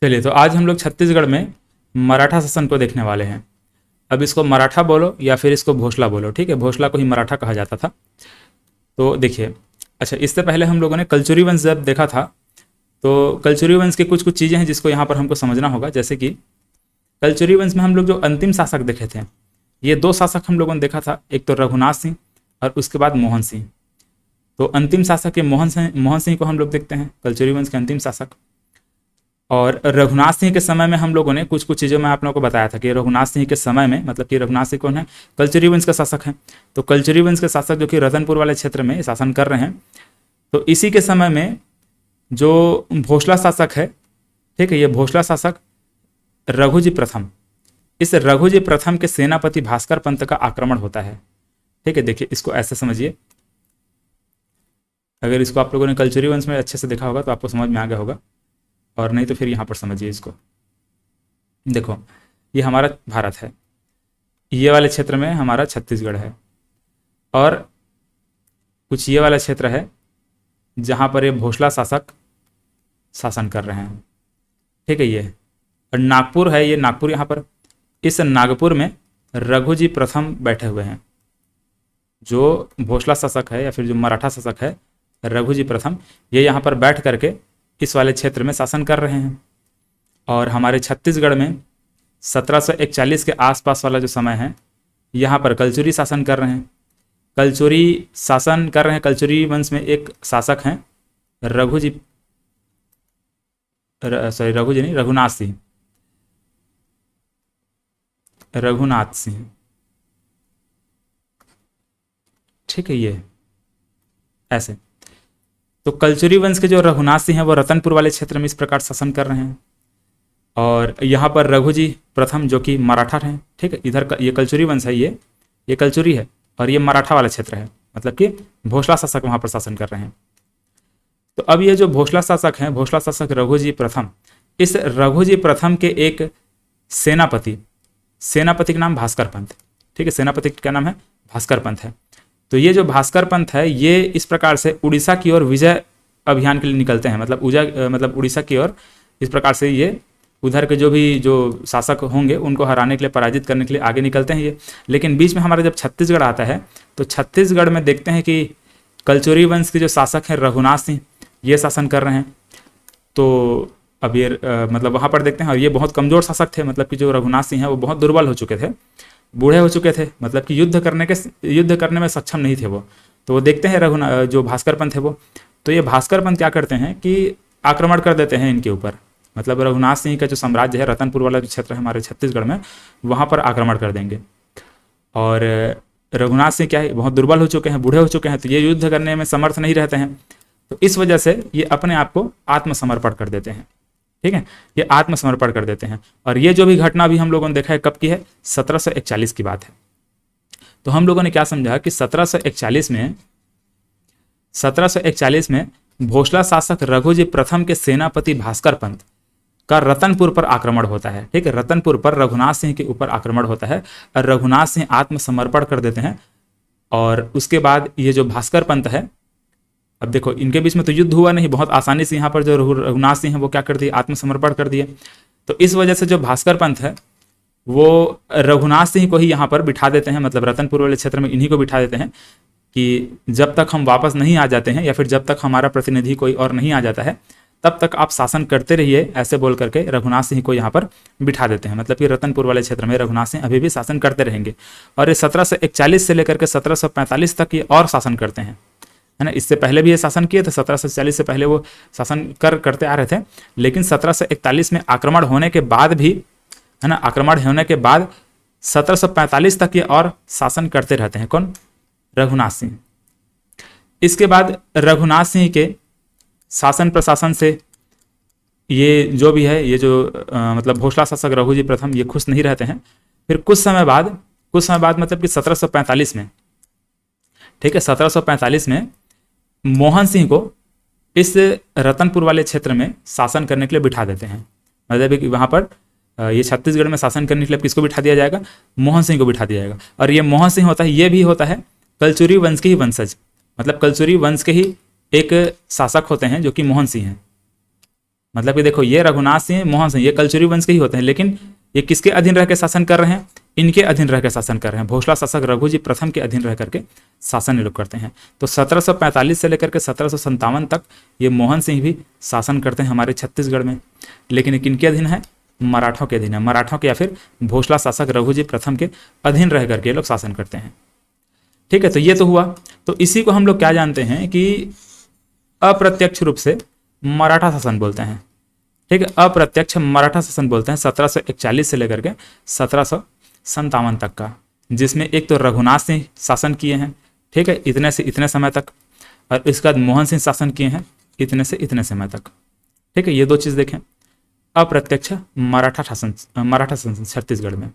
चलिए, तो आज हम लोग छत्तीसगढ़ में मराठा शासन को देखने वाले हैं। अब इसको मराठा बोलो या फिर इसको भोसला बोलो, ठीक है। भोसला को ही मराठा कहा जाता था। तो देखिए, अच्छा, इससे पहले हम लोगों ने कलचुरी वंश जब देखा था, तो कलचुरी वंश की कुछ कुछ चीज़ें हैं जिसको यहाँ पर हमको समझना होगा। जैसे कि कलचुरी वंश में हम लोग जो अंतिम शासक देखे थे, ये दो शासक हम लोगों ने देखा था, एक तो रघुनाथ सिंह और उसके बाद मोहन सिंह। तो अंतिम शासक ये मोहन सिंह को हम लोग देखते हैं, कलचुरी वंश के अंतिम शासक। और रघुनाथ सिंह के समय में हम लोगों ने कुछ कुछ चीज़ों में आप लोगों को बताया था कि रघुनाथ सिंह के समय में, मतलब कि रघुनाथ सिंह कौन है, कलचुरी वंश का शासक है। तो कलचुरी वंश के शासक जो कि रतनपुर वाले क्षेत्र में शासन कर रहे हैं, तो इसी के समय में जो भोसला शासक है, ठीक है, ये भोसला शासक रघुजी प्रथम, इस रघुजी प्रथम के सेनापति भास्कर पंत का आक्रमण होता है। ठीक है, देखिए इसको ऐसे समझिए। अगर इसको आप लोगों ने कलचुरी वंश में अच्छे से देखा होगा तो आपको समझ में आ गया होगा, और नहीं तो फिर यहाँ पर समझिए इसको। देखो, ये हमारा भारत है, ये वाले क्षेत्र में हमारा छत्तीसगढ़ है, और कुछ ये वाला क्षेत्र है जहाँ पर ये भोसला शासक शासन कर रहे हैं। ठीक है, ये और नागपुर है, ये नागपुर यहाँ पर, इस नागपुर में रघुजी प्रथम बैठे हुए हैं। जो भोसला शासक है या फिर जो मराठा शासक है रघुजी प्रथम, ये यहाँ पर बैठ करके इस वाले क्षेत्र में शासन कर रहे हैं। और हमारे छत्तीसगढ़ में 1741 के आसपास वाला जो समय है, यहाँ पर कलचुरी शासन कर रहे हैं। कलचुरी शासन कर रहे हैं। कलचुरी वंश में एक शासक हैं रघुजी, सॉरी रघुजी नहीं, रघुनाथ सिंह, रघुनाथ सिंह। ठीक है, ये ऐसे। तो कलचुरी वंश के जो रघुनाथ सिंह हैं वो रतनपुर वाले क्षेत्र में इस प्रकार शासन कर रहे हैं। और यहाँ पर रघुजी प्रथम जो कि मराठा हैं, ठीक है, इधर का ये कलचुरी वंश है, ये कलचुरी है, और ये मराठा वाला क्षेत्र है, मतलब कि भोसला शासक वहाँ पर शासन कर रहे हैं। तो अब ये जो भोसला शासक हैं, भोसला शासक रघुजी प्रथम, इस रघुजी प्रथम के एक सेनापति का नाम भास्कर पंत, ठीक है, सेनापति का नाम है भास्कर पंत है। तो ये जो भास्कर पंत है, ये इस प्रकार से उड़ीसा की ओर विजय अभियान के लिए निकलते हैं, मतलब उड़ीसा की ओर इस प्रकार से ये उधर के जो शासक होंगे उनको हराने के लिए, पराजित करने के लिए आगे निकलते हैं ये। लेकिन बीच में हमारा जब छत्तीसगढ़ आता है, तो छत्तीसगढ़ में देखते हैं कि कलचुरी वंश के जो शासक हैं रघुनाथ सिंह, ये शासन कर रहे हैं। तो अब ये मतलब वहाँ पर देखते हैं, और ये बहुत कमज़ोर शासक थे, मतलब कि जो रघुनाथ सिंह है वो बहुत दुर्बल हो चुके थे, बूढ़े हो चुके थे, मतलब कि युद्ध करने में सक्षम नहीं थे वो। तो वो देखते हैं जो भास्कर पंत है वो, तो ये भास्कर पंत क्या करते हैं कि आक्रमण कर देते हैं इनके ऊपर। मतलब रघुनाथ सिंह का जो साम्राज्य है, रतनपुर वाला जो क्षेत्र है हमारे छत्तीसगढ़ में, वहाँ पर आक्रमण कर देंगे। और रघुनाथ सिंह क्या है, बहुत दुर्बल हो चुके हैं, बूढ़े हो चुके हैं, तो ये युद्ध करने में समर्थ नहीं रहते हैं। तो इस वजह से ये अपने आप को आत्मसमर्पण कर देते हैं। ठीक है, ये आत्मसमर्पण कर देते हैं। और ये जो भी घटना भी हम लोगों ने देखा है, कब की है, 1741 की बात है। तो हम लोगों ने क्या समझा कि 1741 में भोसला शासक रघुजी प्रथम के सेनापति भास्कर पंत का रतनपुर पर आक्रमण होता है। ठीक है, रतनपुर पर रघुनाथ सिंह के ऊपर आक्रमण होता है, और रघुनाथ सिंह आत्मसमर्पण कर देते हैं। और उसके बाद ये जो भास्कर पंत है, अब देखो इनके बीच में तो युद्ध हुआ नहीं, बहुत आसानी से यहाँ पर जो रघुनाथ सिंह है वो क्या कर दिए, आत्मसमर्पण कर दिए। तो इस वजह से जो भास्कर पंत है वो रघुनाथ सिंह को ही यहाँ पर बिठा देते हैं, मतलब रतनपुर वाले क्षेत्र में इन्हीं को बिठा देते हैं कि जब तक हम वापस नहीं आ जाते हैं, या फिर जब तक हमारा प्रतिनिधि कोई और नहीं आ जाता है, तब तक आप शासन करते रहिए, ऐसे बोल करके रघुनाथ सिंह को यहाँ पर बिठा देते हैं। मतलब कि रतनपुर वाले क्षेत्र में रघुनाथ सिंह अभी भी शासन करते रहेंगे। और ये 1741 से लेकर के 1745 तक ये और शासन करते हैं, है ना। इससे पहले भी ये शासन किए थे, 1740 से पहले वो शासन करते आ रहे थे। लेकिन 1741 में आक्रमण होने के बाद भी, है ना, आक्रमण होने के बाद 1745 तक ये और शासन करते रहते हैं। कौन? रघुनाथ सिंह। इसके बाद रघुनाथ सिंह के शासन प्रशासन से ये जो भी है, ये जो मतलब भोसला शासक रघुजी प्रथम, ये खुश नहीं रहते हैं। फिर कुछ समय बाद मतलब कि 1745 में, ठीक है, 1745 में मोहन सिंह को इस रतनपुर वाले क्षेत्र में शासन करने के लिए बिठा देते हैं। मतलब कि वहाँ पर ये छत्तीसगढ़ में शासन करने के लिए किसको बिठा दिया जाएगा? मोहन सिंह को बिठा दिया जाएगा। और ये मोहन सिंह होता है, ये भी होता है कलचुरी वंश के ही वंशज, मतलब कलचुरी वंश के ही एक शासक होते हैं जो कि मोहन सिंह हैं। मतलब कि देखो ये रघुनाथ सिंह, मोहन सिंह, ये कलचुरी वंश के ही होते हैं, लेकिन ये किसके अधीन रह के शासन कर रहे हैं? इनके अधीन रह के शासन कर रहे हैं। भोसला शासक रघुजी प्रथम के अधीन रह करके शासन ये लोग करते हैं। तो 1745 से लेकर के 1757 तक ये मोहन सिंह भी शासन करते हैं हमारे छत्तीसगढ़ में, लेकिन ये किनके अधीन है? मराठों के अधीन है। मराठों के या फिर भोसला शासक रघुजी प्रथम के अधीन रह करके ये लोग शासन करते हैं। ठीक है, तो ये तो हुआ। तो इसी को हम लोग क्या जानते हैं कि अप्रत्यक्ष रूप से मराठा शासन बोलते हैं। ठीक है, अप्रत्यक्ष मराठा शासन बोलते हैं 1741 से लेकर के 1757 तक का, जिसमें एक तो रघुनाथ सिंह शासन किए हैं, ठीक है, इतने से इतने समय तक, और इसके बाद मोहन सिंह शासन किए हैं इतने से इतने समय तक। ठीक है, ये दो चीज़ देखें, अप्रत्यक्ष मराठा शासन छत्तीसगढ़ में।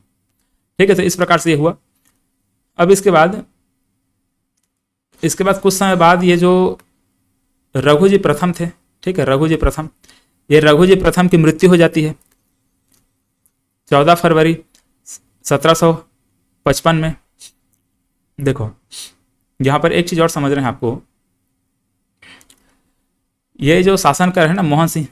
ठीक है, तो इस प्रकार से ये हुआ। अब इसके बाद कुछ समय बाद ये जो रघुजी प्रथम थे, ठीक है, रघुजी प्रथम, ये रघुजी प्रथम की मृत्यु हो जाती है 14 फरवरी 1755 में। देखो यहां पर एक चीज और समझ रहे हैं आपको, ये जो शासन कर रहे हैं ना मोहन सिंह,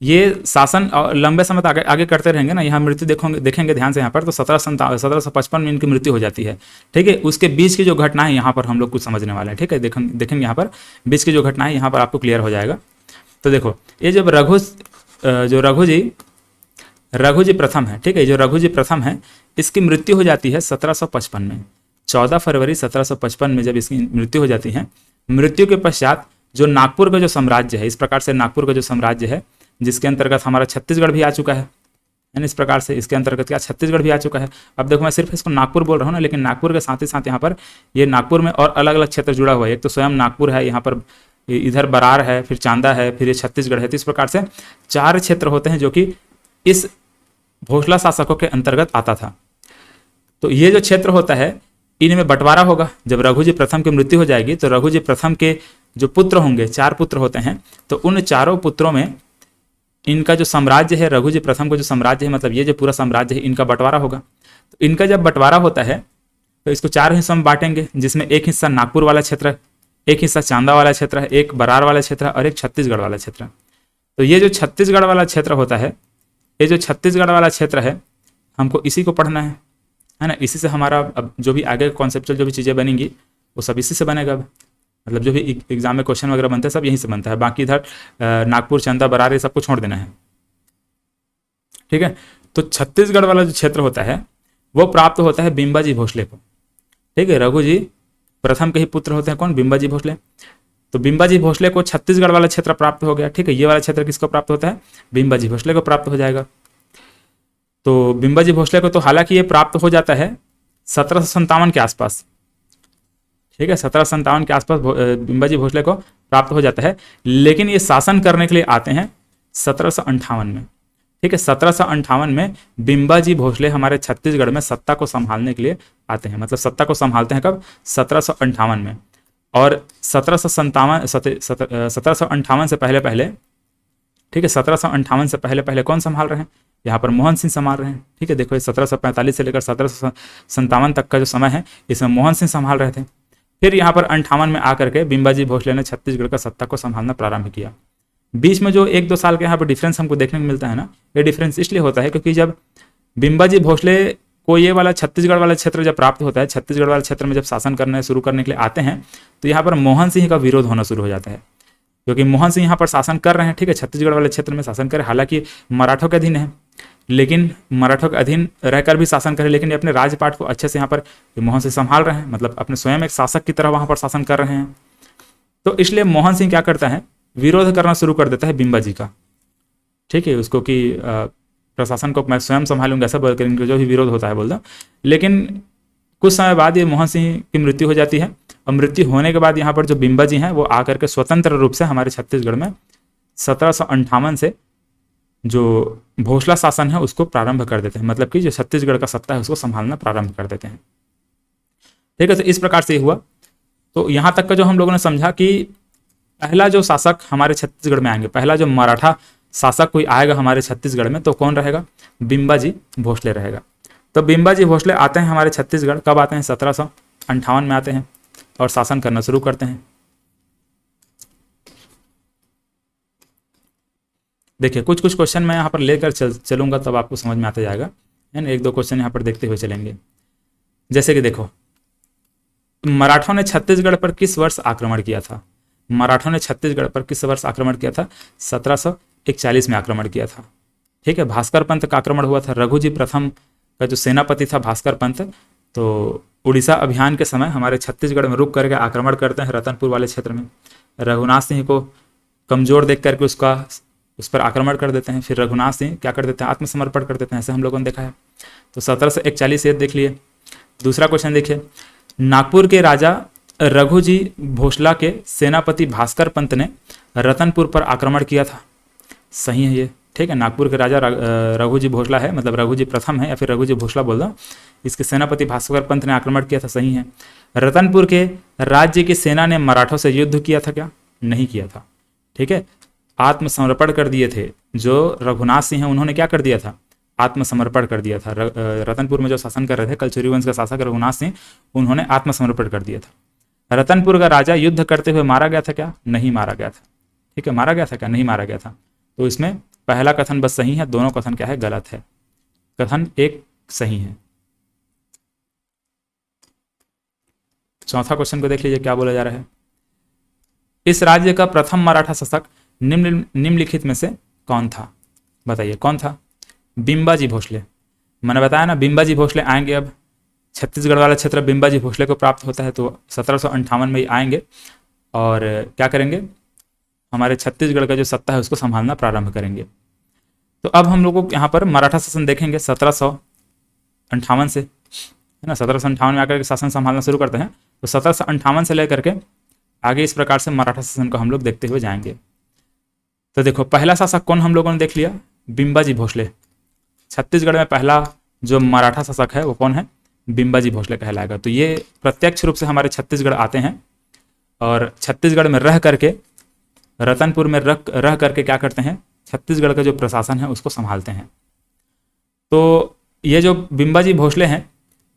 ये शासन लंबे समय तक आगे करते रहेंगे ना। यहाँ मृत्यु देखेंगे ध्यान से यहाँ पर, तो 1755 में इनकी मृत्यु हो जाती है। ठीक है, उसके बीच की जो घटना है यहाँ पर हम लोग कुछ समझने वाले हैं। ठीक है, देखेंगे यहाँ पर बीच की जो घटना है यहाँ पर आपको क्लियर हो जाएगा। तो देखो ये जब रघुजी प्रथम है, ठीक है, जो रघुजी प्रथम है इसकी मृत्यु हो जाती है 1755 में, 14 फरवरी 1755 में जब इसकी मृत्यु हो जाती है। मृत्यु के पश्चात जो नागपुर का जो साम्राज्य है, इस प्रकार से नागपुर का जो साम्राज्य है, जिसके अंतर्गत हमारा छत्तीसगढ़ भी आ चुका है, इस प्रकार से इसके अंतर्गत क्या छत्तीसगढ़ भी आ चुका है। अब देखो मैं सिर्फ इसको नागपुर बोल रहा हूँ ना, लेकिन नागपुर के साथ ही साथ यहाँ पर ये नागपुर में और अलग अलग क्षेत्र जुड़ा हुआ है। एक तो स्वयं नागपुर है, यहाँ पर इधर बरार है, फिर चांदा है, फिर ये छत्तीसगढ़ है। तो इस प्रकार से 4 क्षेत्र होते हैं जो कि इस भोसला शासकों के अंतर्गत आता था। तो ये जो क्षेत्र होता है इनमें बंटवारा होगा। जब रघुजी प्रथम की मृत्यु हो जाएगी तो रघुजी प्रथम के जो पुत्र होंगे, 4 पुत्र होते हैं, तो उन चारों पुत्रों में इनका जो साम्राज्य है, रघुजी प्रथम का जो साम्राज्य है, मतलब ये जो पूरा साम्राज्य है, इनका बंटवारा होगा। तो इनका जब बंटवारा होता है तो इसको 4 हिस्सों में बांटेंगे, जिसमें एक हिस्सा नागपुर वाला क्षेत्र, एक हिस्सा चांदा वाला क्षेत्र है, एक बरार वाला क्षेत्र और एक छत्तीसगढ़ वाला क्षेत्र। तो ये जो छत्तीसगढ़ वाला क्षेत्र होता है, ये जो छत्तीसगढ़ वाला क्षेत्र है, हमको इसी को पढ़ना है ना। इसी से हमारा अब जो भी आगे कॉन्सेप्चुअल जो भी चीज़ें बनेंगी वो सब इसी से बनेगा। मतलब जो भी एग्जाम में क्वेश्चन वगैरह बनते हैं सब यहीं से बनता है। बाकी इधर नागपुर, चंदा, बरार ये सबको छोड़ देना है। ठीक है, तो छत्तीसगढ़ वाला जो क्षेत्र होता है वो प्राप्त होता है बिंबाजी भोसले को। ठीक है, रघुजी प्रथम के ही पुत्र होते हैं कौन? बिंबाजी भोसले। तो बिंबाजी भोसले को छत्तीसगढ़ वाला क्षेत्र प्राप्त हो गया। ठीक है, ये वाला क्षेत्र किसको प्राप्त होता है? बिंबाजी भोसले को प्राप्त हो जाएगा। तो बिंबाजी भोसले को तो हालांकि ये प्राप्त हो जाता है 1757 के आसपास। ठीक है, 1757 के आसपास बिंबाजी भोसले को प्राप्त हो जाता है, लेकिन ये शासन करने के लिए आते हैं 1758 में। ठीक है, 1758 में बिंबाजी भोसले हमारे छत्तीसगढ़ में सत्ता को संभालने के लिए आते हैं। मतलब सत्ता को संभालते हैं कब? 1758 में। और 1758 से पहले, ठीक है, 1758 से पहले कौन संभाल रहे हैं? यहाँ पर मोहन सिंह संभाल रहे हैं। ठीक है, देखो ये 1745 से लेकर 1757 तक का जो समय है इसमें मोहन सिंह संभाल रहे थे। फिर यहाँ पर 58 में आकर के बिंबाजी भोसले ने छत्तीसगढ़ का सत्ता को संभालना प्रारंभ किया। बीच में जो 1-2 साल के यहाँ पर डिफरेंस हमको देखने को मिलता है ना, ये डिफरेंस इसलिए होता है क्योंकि जब बिंबाजी भोसले को ये वाला छत्तीसगढ़ वाला क्षेत्र जब प्राप्त होता है, छत्तीसगढ़ वाले क्षेत्र में जब शासन करना शुरू करने के लिए आते हैं, तो यहाँ पर मोहन सिंह का विरोध होना शुरू हो जाता है, क्योंकि मोहन सिंह यहाँ पर शासन कर रहे हैं। ठीक है, छत्तीसगढ़ वाले क्षेत्र में शासन कर, हालांकि मराठों के अधीन है, लेकिन मराठों के अधीन रहकर भी शासन करे, लेकिन अपने राजपाट को अच्छे से यहाँ पर मोहन सिंह संभाल रहे हैं, मतलब अपने स्वयं एक शासक की तरह वहाँ पर शासन कर रहे हैं। तो इसलिए मोहन सिंह क्या करता है? विरोध करना शुरू कर देता है बिंबाजी का। ठीक है, उसको कि प्रशासन को मैं स्वयं संभालूंगा ऐसा बोलकर इनका जो भी विरोध होता है बोल दो। लेकिन कुछ समय बाद ये मोहन सिंह की मृत्यु हो जाती है, और मृत्यु होने के बाद यहाँ पर जो बिंबाजी हैं वो आकर के स्वतंत्र रूप से हमारे छत्तीसगढ़ में 1758 से जो भोसला शासन है उसको प्रारंभ कर देते हैं। मतलब कि जो छत्तीसगढ़ का सत्ता है उसको संभालना प्रारंभ कर देते हैं। ठीक है, तो इस प्रकार से हुआ। तो यहाँ तक का जो हम लोगों ने समझा कि पहला जो शासक हमारे छत्तीसगढ़ में आएंगे, पहला जो मराठा शासक कोई आएगा हमारे छत्तीसगढ़ में, तो कौन रहेगा? बिंबाजी भोसले रहेगा। तो बिंबाजी भोसले आते हैं हमारे छत्तीसगढ़, कब आते हैं? 1758 में आते हैं और शासन करना शुरू करते हैं। देखिए कुछ कुछ क्वेश्चन मैं यहाँ पर लेकर चलूंगा, तब आपको समझ में आता जाएगा, है ना। एक दो क्वेश्चन यहाँ पर देखते हुए चलेंगे। जैसे कि देखो, मराठों ने छत्तीसगढ़ पर किस वर्ष आक्रमण किया था? मराठों ने छत्तीसगढ़ पर किस वर्ष आक्रमण किया था? 1741 में आक्रमण किया था। ठीक है, भास्कर पंत का आक्रमण हुआ था। रघुजी प्रथम का जो सेनापति था भास्कर पंत, तो उड़ीसा अभियान के समय हमारे छत्तीसगढ़ में रुक करके आक्रमण करते हैं रतनपुर वाले क्षेत्र में। रघुनाथ सिंह को कमजोर देख करके उस पर आक्रमण कर देते हैं। फिर रघुनाथ सिंह क्या कर देते हैं? आत्मसमर्पण कर देते हैं, ऐसे हम लोगों ने देखा है। तो 1741 ये देख लिए। दूसरा क्वेश्चन देखिए, नागपुर के राजा रघुजी भोसला के सेनापति भास्कर पंत ने रतनपुर पर आक्रमण किया था। सही है ये, ठीक है। नागपुर के राजा रघुजी भोसला है, मतलब रघुजी प्रथम है या फिर रघुजी भोसला बोल दो, इसके सेनापति भास्कर पंत ने आक्रमण किया था। सही है। रतनपुर के राज्य की सेना ने मराठों से युद्ध किया था क्या? नहीं किया था। ठीक है, आत्मसमर्पण कर दिए थे। जो रघुनाथ सिंह है उन्होंने क्या कर दिया था? आत्मसमर्पण कर दिया था। रतनपुर में जो शासन कर रहे थे कलचुरी वंश का शासक रघुनाथ सिंह, उन्होंने आत्मसमर्पण कर दिया था। रतनपुर का राजा युद्ध करते हुए मारा गया था क्या? नहीं मारा गया था। ठीक है, मारा गया था क्या? नहीं मारा गया था। तो इसमें पहला कथन बस सही है, दोनों कथन क्या है? गलत है। कथन एक सही है। चौथा क्वेश्चन को देख लीजिए, क्या बोला जा रहा है। इस राज्य का प्रथम मराठा शासक निम्नलिखित में से कौन था? बताइए कौन था? बिंबाजी भोसले। मैंने बताया ना, बिंबाजी भोसले आएंगे। अब छत्तीसगढ़ वाला क्षेत्र बिंबाजी भोसले को प्राप्त होता है, तो 1758 में ही आएंगे और क्या करेंगे? हमारे छत्तीसगढ़ का जो सत्ता है उसको संभालना प्रारंभ करेंगे। तो अब हम लोगों को यहाँ पर मराठा शासन देखेंगे 1758 से, है ना। 1758 में आकर के शासन संभालना शुरू करते हैं। तो 1758 से लेकर के आगे इस प्रकार से मराठा शासन को हम लोग देखते हुए जाएंगे। तो देखो, पहला शासक कौन हम लोगों ने देख लिया? बिंबाजी भोसले। छत्तीसगढ़ में पहला जो मराठा शासक है वो कौन है? बिंबाजी भोसले कहलाएगा। तो ये प्रत्यक्ष रूप से हमारे छत्तीसगढ़ आते हैं और छत्तीसगढ़ में रह करके, रतनपुर में रह करके क्या करते हैं? छत्तीसगढ़ का जो प्रशासन है उसको संभालते हैं। तो ये जो बिंबाजी भोसले हैं,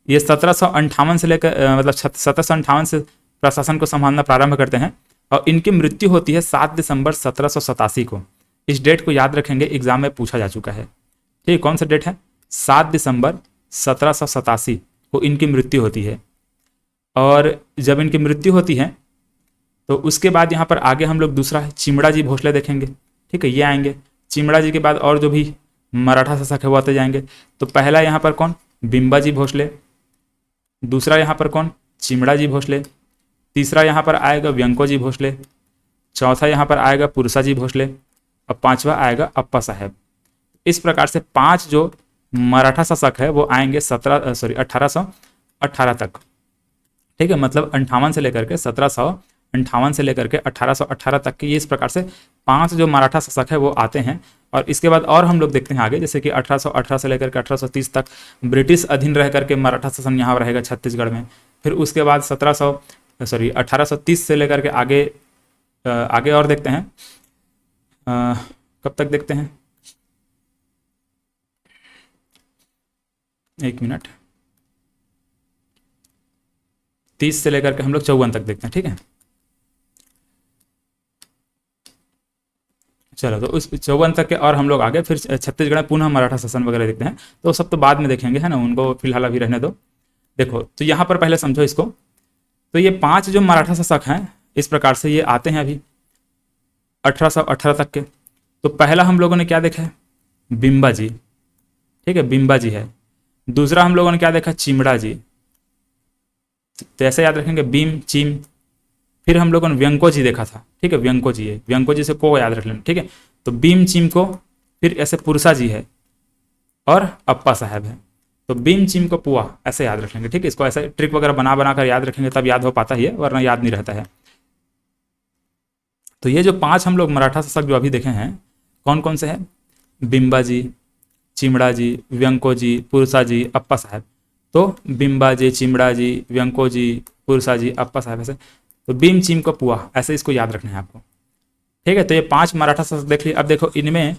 ये 1758 से लेकर मतलब 1758 से प्रशासन को संभालना प्रारंभ करते हैं और इनकी मृत्यु होती है 7 दिसंबर 1787 को। इस डेट को याद रखेंगे, एग्जाम में पूछा जा चुका है। ठीक, कौन सा डेट है? 7 दिसंबर 1787 को इनकी मृत्यु होती है। और जब इनकी मृत्यु होती है तो उसके बाद यहाँ पर आगे हम लोग दूसरा है चिमड़ा जी भोसले देखेंगे। ठीक है, ये आएंगे। चिमड़ा जी के बाद और जो भी मराठा शासक है वो आते जाएंगे। तो पहला यहाँ पर कौन? बिंबाजी भोसले। दूसरा यहाँ पर कौन? चिमड़ा जी भोसले। तीसरा यहाँ पर आएगा व्यंकोजी भोसले। चौथा यहाँ पर आएगा पुरसाजी भोसले और पांचवा आएगा अप्पा साहेब। इस प्रकार से 5 जो मराठा शासक है वो आएंगे 1818 तक। ठीक है, मतलब 58 से लेकर के 1758 से लेकर के 1818 तक की इस प्रकार से 5 जो मराठा शासक है वो आते हैं। और इसके बाद और हम लोग देखते हैं आगे, जैसे कि 1818 से लेकर के 1830 तक ब्रिटिश अधीन रह करके मराठा शासन यहाँ रहेगा छत्तीसगढ़ में। फिर उसके बाद 1830 से लेकर के आगे और देखते हैं। कब तक देखते हैं? एक मिनट, 30 से लेकर के हम लोग 54 तक देखते हैं। ठीक है, चलो तो उस 54 तक के और हम लोग आगे फिर छत्तीसगढ़ में पुनः मराठा शासन वगैरह देखते हैं। तो सब तो बाद में देखेंगे, है ना, उनको फिलहाल अभी रहने दो। देखो, तो यहाँ पर पहले समझो इसको। तो ये 5 जो मराठा शासक हैं इस प्रकार से ये आते हैं अभी 1818 तक के। तो पहला हम लोगों ने क्या देखा है? बिंबाजी। ठीक है, बिंबाजी है। दूसरा हम लोगों ने क्या देखा? चिमड़ा जी। तो ऐसे याद रखेंगे, बीम चिम। फिर हम लोगों ने व्यंको जी देखा था। ठीक है, व्यंको जी है, व्यंको जी से को याद रख लेना। ठीक है, तो बीम चिम को, फिर ऐसे पुरसा जी है और अप्पा साहब है। तो बीम चिम को पुआ, ऐसे याद रख लेंगे। ठीक है, इसको ऐसे ट्रिक वगैरह बना कर याद रखेंगे, तब याद हो पाता ही है, वरना याद नहीं रहता है। तो ये जो 5 हम लोग मराठा शासक जो अभी देखे हैं, कौन कौन से हैं? बिंबाजी, चिमड़ा जी, व्यंको जी, पुरसा जी, अप्पा साहब। तो बिंबा जी, चिमड़ा जी, व्यंको जी, पुरसा जी, अप्पा साहब, ऐसे। तो बीम चिम को पुआ, ऐसे इसको याद रखना है आपको। ठीक है, तो ये 5 मराठा शासक देख लिए। अब देखो इनमें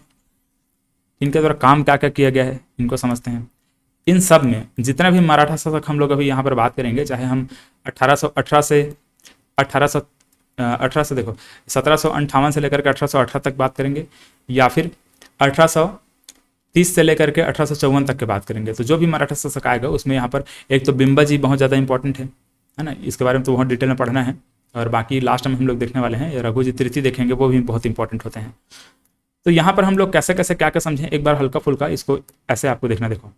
इनके द्वारा काम क्या क्या किया गया है, इनको समझते हैं। इन सब में जितने भी मराठा शासक हम लोग अभी यहाँ पर बात करेंगे, चाहे हम 1818 से 1758 से लेकर के 1818 तक बात करेंगे, या फिर 1830 से लेकर के 1854 तक की बात करेंगे। तो जो भी मराठा शासक आएगा उसमें यहाँ पर एक तो बिंबाजी बहुत ज़्यादा इंपॉर्टेंट है ना, इसके बारे में तो बहुत डिटेल में पढ़ना है। और बाकी लास्ट में हम लोग देखने वाले हैं रघुजी तृतीय देखेंगे, वो भी बहुत इंपॉर्टेंट होते हैं। तो यहाँ पर हम लोग कैसे कैसे क्या क्या समझें, एक बार हल्का फुल्का इसको ऐसे आपको देखना। देखो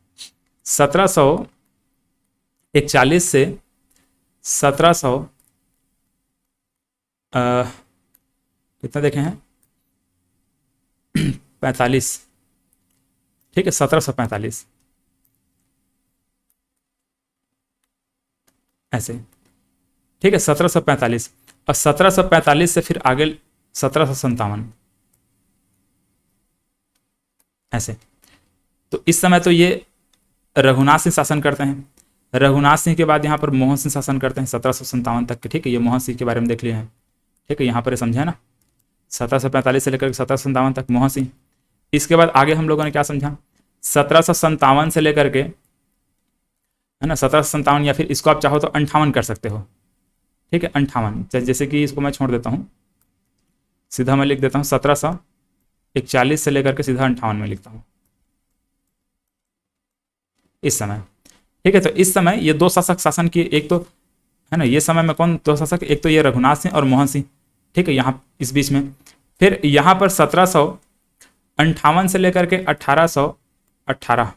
1741 से 1700 कितना देखे हैं 45, ठीक है 1745 ऐसे, ठीक है 1745। और 1745 से फिर आगे 1757 ऐसे। तो इस समय तो ये रघुनाथ सिंह शासन करते हैं। रघुनाथ सिंह के बाद यहाँ पर मोहन सिंह शासन करते हैं 1757 तक के, ठीक है। ये मोहन सिंह के बारे में देख लिए हैं, ठीक है, यहाँ पर समझा ना 1745 से लेकर 1757 तक मोहन सिंह। इसके बाद आगे हम लोगों ने क्या समझा 1757 से लेकर के, है ना 1757, या फिर इसको आप चाहो तो 58 कर सकते हो, ठीक है 58। जैसे कि इसको मैं छोड़ देता हूँ, सीधा मैं लिख देता हूँ 1741 से लेकर के सीधा 58 में लिखता हूँ इस समय, ठीक है। तो इस समय ये दो शासक शासन किए, एक तो है ना ये समय में कौन दो शासक, एक तो ये रघुनाथ सिंह और मोहन सिंह, ठीक है, यहाँ इस बीच में। फिर यहाँ पर 1758 से लेकर के 1818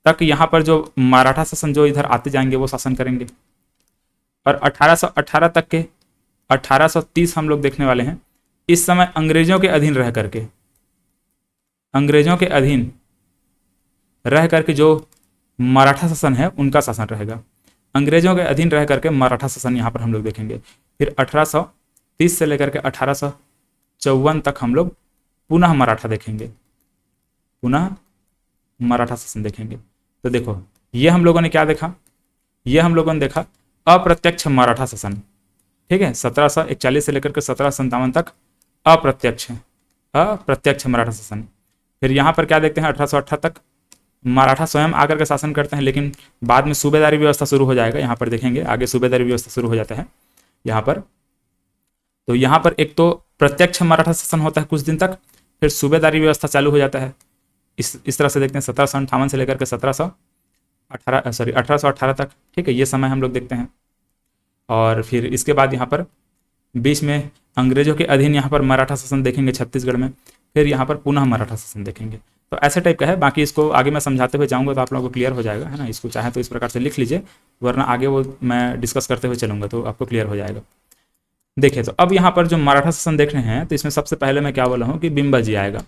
तक यहाँ पर जो मराठा शासन जो इधर आते जाएंगे वो शासन करेंगे। और 1818 तक के 1830 हम लोग देखने वाले हैं। इस समय अंग्रेजों के अधीन रह करके, अंग्रेजों के अधीन रह करके जो मराठा शासन है उनका शासन रहेगा। अंग्रेजों के अधीन रह करके मराठा शासन यहाँ पर हम लोग देखेंगे। फिर 1830 से लेकर के 1854 तक हम लोग पुनः मराठा देखेंगे, पुनः मराठा शासन देखेंगे। तो देखो ये हम लोगों ने क्या देखा, ये हम लोगों ने देखा अप्रत्यक्ष मराठा शासन, ठीक है 1741 से लेकर के 1757 तक अप्रत्यक्ष मराठा शासन। फिर यहाँ पर क्या देखते हैं 1818 तक मराठा स्वयं आकर के शासन करते हैं, लेकिन बाद में सूबेदारी व्यवस्था शुरू हो जाएगा। यहाँ पर देखेंगे आगे सूबेदारी व्यवस्था शुरू हो जाता है यहाँ पर। तो यहाँ पर एक तो प्रत्यक्ष मराठा शासन होता है कुछ दिन तक, फिर सूबेदारी व्यवस्था चालू हो जाता है। इस तरह से देखते हैं 1758 से लेकर के 1818 तक, ठीक है, ये समय हम लोग देखते हैं। और फिर इसके बाद यहाँ पर बीच में अंग्रेजों के अधीन यहाँ पर मराठा शासन देखेंगे छत्तीसगढ़ में, फिर यहाँ पर पुनः मराठा शासन देखेंगे। तो ऐसे टाइप का है। बाकी इसको आगे मैं समझाते हुए जाऊँगा तो आप लोगों को क्लियर हो जाएगा, है ना। इसको चाहे तो इस प्रकार से लिख लीजिए, वरना आगे वो मैं डिस्कस करते हुए चलूँगा तो आपको क्लियर हो जाएगा। देखिए तो अब यहाँ पर जो मराठा शासन देख रहे हैं तो इसमें सबसे पहले मैं क्या बोला हूँ कि बिंबाजी आएगा,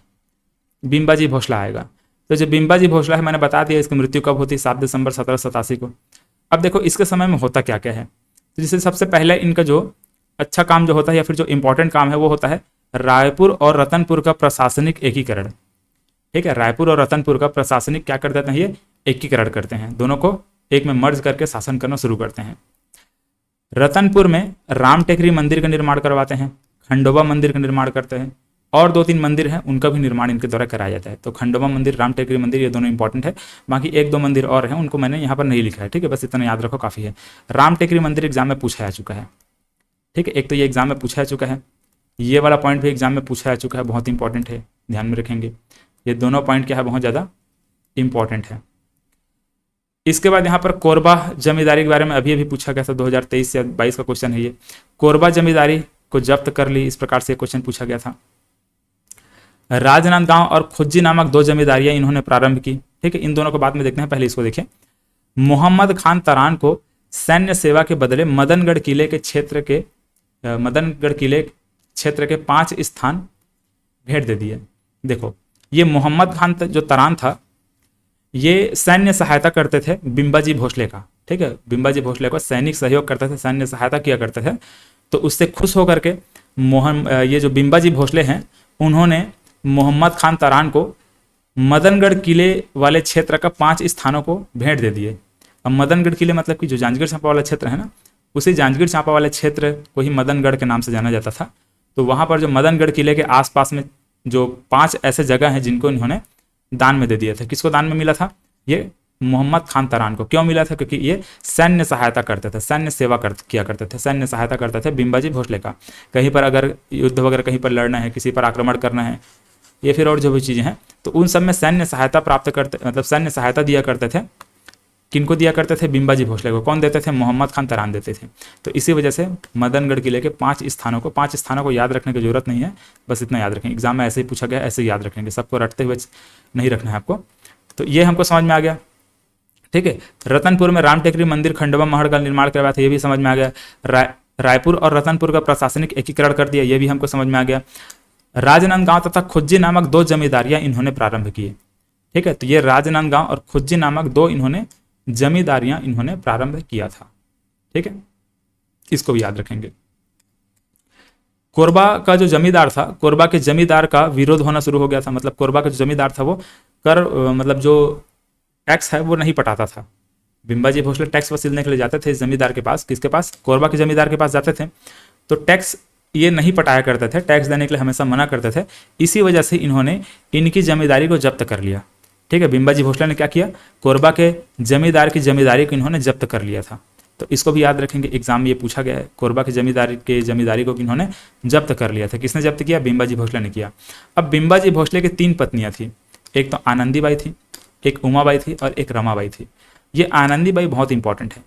बिंबाजी भोसला आएगा। तो जो बिंबाजी भोसला है मैंने बता दिया इसकी मृत्यु कब होती है 7 दिसंबर 1787 को। अब देखो इसके समय में होता क्या क्या है। तो जैसे सबसे पहले इनका जो अच्छा काम जो होता है या फिर जो इंपॉर्टेंट काम है वो होता है रायपुर और रतनपुर का प्रशासनिक एकीकरण, ठीक है। रायपुर और रतनपुर का प्रशासनिक क्या कर देते हैं, ये एकीकरण करते हैं, दोनों को एक में मर्ज करके शासन करना शुरू करते हैं। रतनपुर में राम टेकरी मंदिर का निर्माण करवाते हैं, खंडोबा मंदिर का निर्माण करते हैं, और 2-3 मंदिर हैं उनका भी निर्माण इनके द्वारा कराया जाता है। तो खंडोबा मंदिर, राम टेकरी मंदिर, ये दोनों इंपॉर्टेंट है। बाकी 1-2 मंदिर और हैं उनको मैंने यहाँ पर नहीं लिखा है, ठीक है, बस इतना याद रखो काफ़ी है। राम टेकरी मंदिर एग्जाम में पूछा जा चुका है, ठीक है, एक तो ये एग्जाम में पूछा जा चुका है, ये वाला पॉइंट भी एग्जाम में पूछा जा चुका है, बहुत इंपॉर्टेंट है, ध्यान में रखेंगे। ये दोनों पॉइंट क्या है, बहुत ज़्यादा इंपॉर्टेंट है। इसके बाद यहाँ पर कोरबा जमींदारी के बारे में अभी अभी पूछा गया था, 2023 या 22 का क्वेश्चन है ये। कोरबा जमींदारी को जब्त कर ली, इस प्रकार से क्वेश्चन पूछा गया था। राजनांदगांव और खुज्जी नामक 2 जमींदारियां इन्होंने प्रारंभ की, ठीक है। इन दोनों को बाद में देखते हैं, पहले इसको देखें। मोहम्मद खान तरान को सैन्य सेवा के बदले मदनगढ़ किले के 5 स्थान भेंट दे दिए। देखो ये मोहम्मद खान जो तरान था ये सैन्य सहायता करते थे बिंबाजी भोसले का, ठीक है, बिंबाजी भोसले को सैनिक सहयोग करते थे, सैन्य सहायता किया करते थे। तो उससे खुश होकर के ये जो बिंबाजी भोसले हैं उन्होंने मोहम्मद खान तरान को मदनगढ़ किले वाले क्षेत्र का 5 स्थानों को भेंट दे दिए। अब मदनगढ़ किले मतलब कि जो जांजगीर चांपा वाला क्षेत्र है ना, उसी जांजगीर चांपा वाले क्षेत्र को ही मदनगढ़ के नाम से जाना जाता था। तो वहाँ पर जो मदनगढ़ किले के आसपास में जो 5 ऐसे जगह हैं जिनको इन्होंने दान में दे दिए थे। किसको दान में मिला था, ये मोहम्मद खान तरान को। क्यों मिला था, क्योंकि ये सैन्य सहायता करते थे, सैन्य सेवा किया करते थे, सैन्य सहायता करते थे बिंबाजी भोसले का। कहीं पर अगर युद्ध वगैरह कहीं पर लड़ना है, किसी पर आक्रमण करना है या फिर और जो भी चीज़ें हैं, तो उन सब में सैन्य सहायता प्राप्त करते, मतलब सैन्य सहायता दिया करते थे। किनको दिया करते थे? बिम्बाजी भोसले को। कौन देते थे? मोहम्मद खान तरान देते थे। तो इसी वजह से मदनगढ़ किले के 5 स्थानों को याद रखने की जरूरत नहीं है, बस इतना याद रखें। एग्जाम में ऐसे ही पूछा गया, ऐसे ही याद रखेंगे, सबको रटते हुए नहीं रखना है आपको। तो ये हमको समझ में आ गया, ठीक है। रतनपुर में राम टेकरी मंदिर खंडवा महल का निर्माण करवाया था, ये भी समझ में आ गया। रायपुर और रतनपुर का प्रशासनिक एकीकरण कर दिया, ये भी हमको समझ में आ गया। राजनांदगांव तथा खुज्जी नामक 2 जमींदारियां इन्होंने प्रारंभ किए, ठीक है। तो ये राजनांदगांव और खुज्जी नामक 2 इन्होंने जमींदारियां इन्होंने प्रारंभ किया था, ठीक है, इसको भी याद रखेंगे। कोरबा का जो जमींदार था, कोरबा के जमींदार का विरोध होना शुरू हो गया था। मतलब कोरबा का जो जमींदार था वो कर मतलब जो टैक्स है वो नहीं पटाता था। बिम्बाजी भोसले टैक्स वसूलने के लिए जाते थे जमींदार के पास, किसके पास? कोरबा के जमींदार के पास जाते थे, तो टैक्स ये नहीं पटाया करते थे, टैक्स देने के लिए हमेशा मना करते थे। इसी वजह से इन्होंने इनकी जमींदारी को जब्त कर लिया, ठीक है। बिम्बाजी भोसले ने क्या किया? कोरबा के जमींदार की जमींदारी को इन्होंने जब्त कर लिया था। तो इसको भी याद रखेंगे, एग्जाम में ये पूछा गया है। कोरबा के जमींदारी को इन्होंने जब्त कर लिया था। किसने जब्त किया? बिम्बाजी भोसले ने किया। अब बिम्बाजी भोसले की 3 पत्नियां थी, एक तो आनंदीबाई थी, एक उमाबाई थी और एक रमाबाई थी। ये आनंदीबाई बहुत इंपॉर्टेंट है,